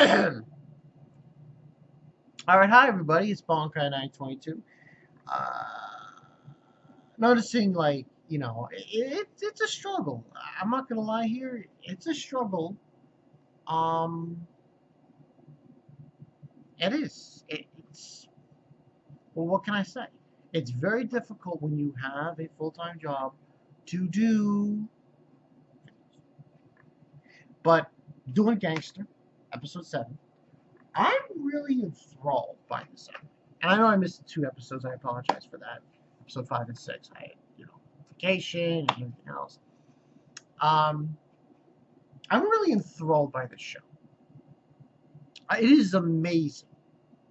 Alright, hi everybody, it's Bonkai922. Uh, Noticing, like, it's a struggle. I'm not gonna lie here, it's a struggle. Um, it is. Well, what can I say? It's very difficult when you have a full-time job to do, but doing Gangster, episode 7, I'm really enthralled by this episode. And I know I missed 2 episodes. I apologize for that. Episode 5 and 6. I had, vacation and everything else. Um, I'm really enthralled by this show. It is amazing,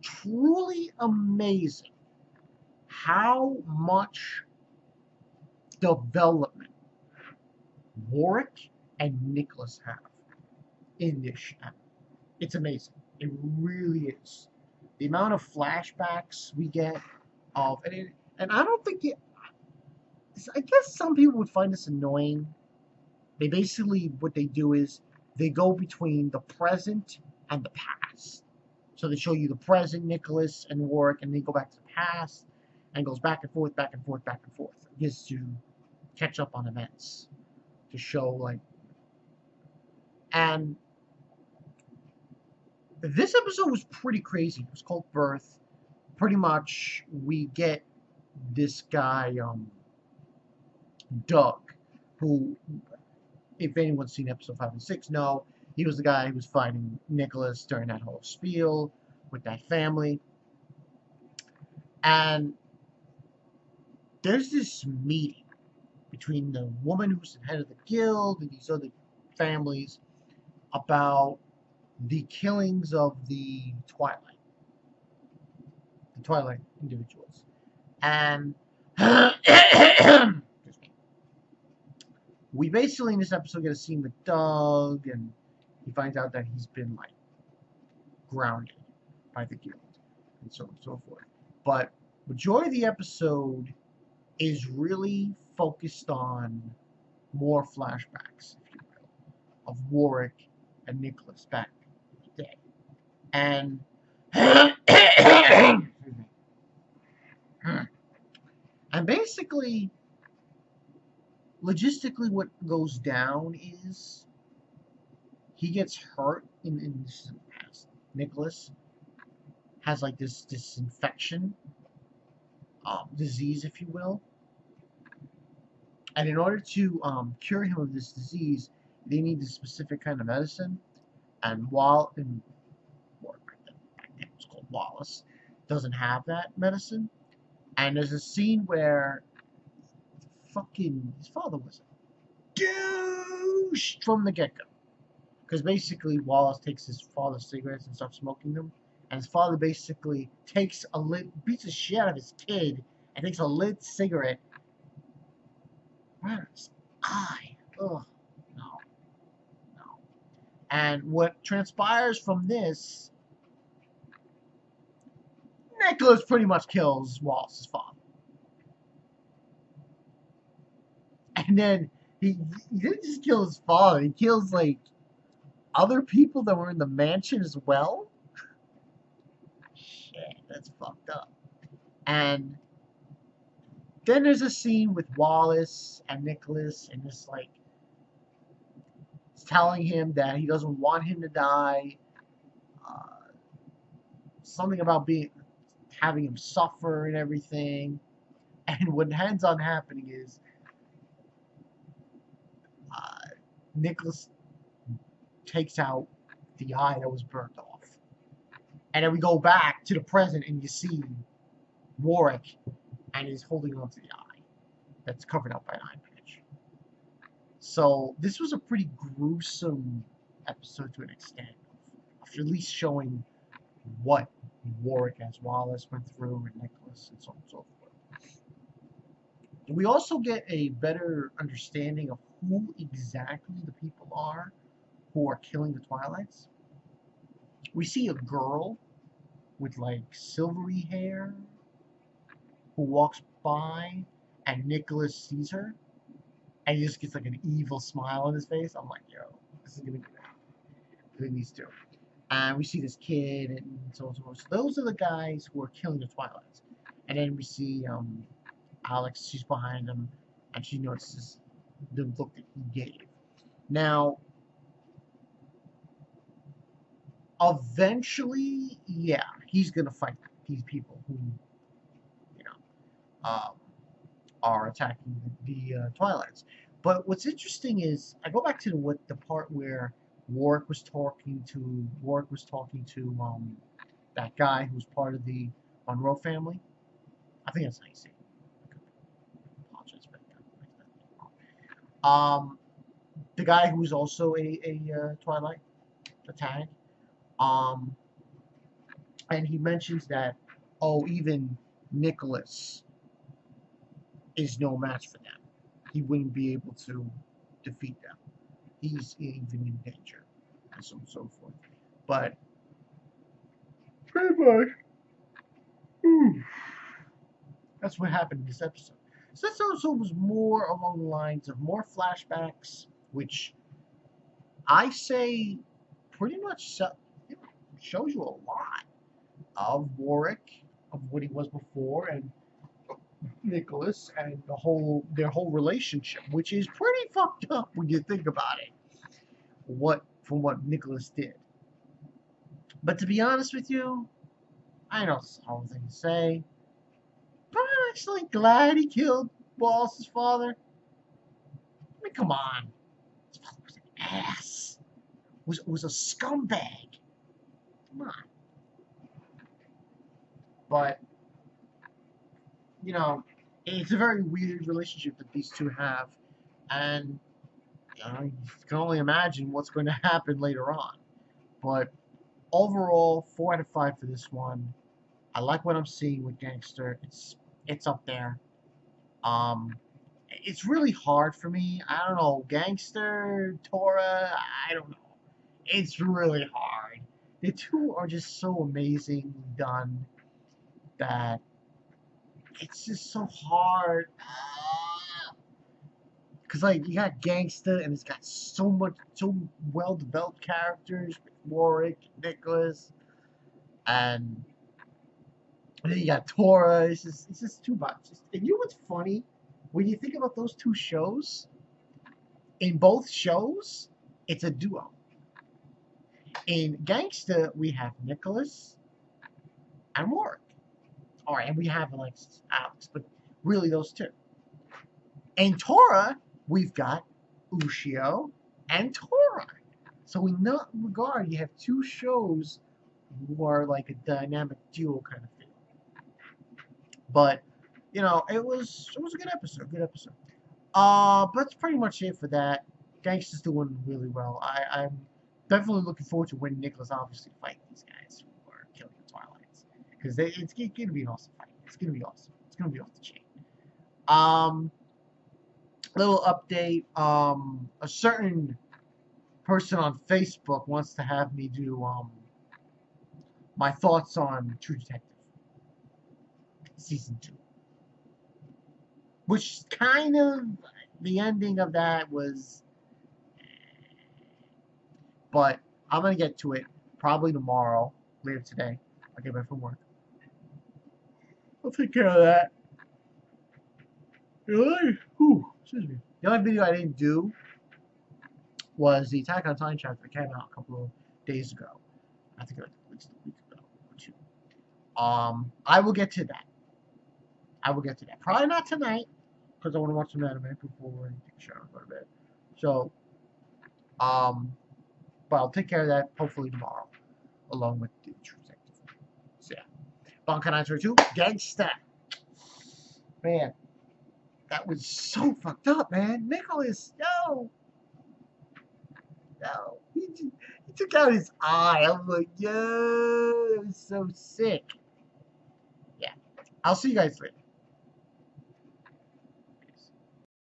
truly amazing, how much development Worick and Nicolas have in this show. It's amazing. It really is. The amount of flashbacks we get of, and I don't think it. I guess some people would find this annoying. They basically, what they do is they go between the present and the past. So they show you the present, Nicolas and Warwick, and they go back to the past, and goes back and forth, back and forth, back and forth, just to catch up on events, to show, like, and this episode was pretty crazy. It was called Birth. Pretty much, we get this guy, Doug, who, if anyone's seen episode 5 and 6, no, he was the guy who was fighting Nicolas during that whole spiel with that family. And there's this meeting between the woman who's the head of the guild and these other families about the killings of the Twilight individuals. And we basically in this episode get a scene with Doug, and he finds out that he's been, like, grounded by the guild and so on and so forth. But majority of the episode is really focused on more flashbacks, if you will, of Warwick and Nicolas back in the day. And and basically, logistically, what goes down is he gets hurt in the past. Nicolas has, like, this infection, disease, if you will. And in order to cure him of this disease, they need a specific kind of medicine. And back then it was called Wallace, doesn't have that medicine. And there's a scene where his father was a douche from the get-go. Because basically Wallace takes his father's cigarettes and starts smoking them. And his father basically beats the shit out of his kid and takes a lit cigarette right in his eye. Ugh, no. And what transpires from this, Nicolas pretty much kills Wallace's father. And then he didn't just kill his father, he kills, like, other people that were in the mansion as well. Shit, that's fucked up. And then there's a scene with Wallace and Nicolas, and just, like, telling him that he doesn't want him to die. Something about having him suffer and everything. And what ends on happening is Nicolas takes out the eye that was burnt off. And then we go back to the present, and you see Warwick, and he's holding on to the eye that's covered up by an eye patch. So this was a pretty gruesome episode to an extent, of at least showing what Warwick as Wallace went through, and Nicolas, and so on and so forth. We also get a better understanding of who exactly the people are who are killing the Twilights. We see a girl with, like, silvery hair who walks by, and Nicolas sees her, and he just gets, like, an evil smile on his face. I'm like, yo, this is gonna be bad. Between these two. And we see this kid and so on and so forth. So those are the guys who are killing the Twilights. And then we see Alex, she's behind him, and she notices the look that he gave. Now, eventually, yeah, he's gonna fight these people who, you know, um, are attacking the Twilights. But what's interesting is I go back to the part where Warwick was talking to that guy who's part of the Monroe family. I think that's how you say it. I apologize if I got that wrong. The guy who's also a Twilight, a tag. Um, and he mentions that, oh, even Nicolas is no match for them. He wouldn't be able to defeat them. He's even in danger, and so on and so forth. But pretty much, that's what happened in this episode. So this episode was more along the lines of more flashbacks, which I say pretty much shows you a lot of Warwick, of what he was before, and Nicolas, and their whole relationship, which is pretty fucked up when you think about it. From what Nicolas did. But to be honest with you, I know it's a horrible thing to say, but I'm actually glad he killed Wallace's father. I mean, come on. His father was an ass. Was a scumbag. Come on. But, you know, it's a very weird relationship that these two have. And, you know, you can only imagine what's going to happen later on. But overall, 4 out of 5 for this one. I like what I'm seeing with Gangster. It's up there. It's really hard for me. I don't know, Gangster, Tora. I don't know. It's really hard. The two are just so amazingly done that it's just so hard. Cause like you got Gangsta and it's got so well developed characters with Warwick, Nicolas, and then you got Tora. It's just too much. And you know what's funny? When you think about those two shows, in both shows, it's a duo. In Gangsta, we have Nicolas and Warwick. All right, and we have Alex, but really those two. In Tora, we've got Ushio and Tora. So in that regard, you have two shows who are like a dynamic duo kind of thing. But you know, it was a good episode. Good episode. But that's pretty much it for that. Gangsta's doing really well. I'm definitely looking forward to when Nicolas obviously fight these guys who are killing the Twilights. Because it's going to be an awesome fight. It's going to be awesome. It's going to be off the chain. Little update. A certain person on Facebook wants to have me do my thoughts on True Detective Season 2. Which kind of, the ending of that was, but I'm going to get to it probably tomorrow, later today. I'll get back from work. I'll take care of that. Excuse me. The only video I didn't do was the Attack on Titan chapter that came out a couple of days ago. I think like at least a week ago or two. I will get to that. Probably not tonight, because I want to watch some anime before I take a shower and go to bed. So, but I'll take care of that hopefully tomorrow, along with the True Detective. So yeah, Bankai 932 Gangsta. Man, that was so fucked up, man. Nicolas, no, he took out his eye. I was like, yo, it was so sick. Yeah, I'll see you guys later.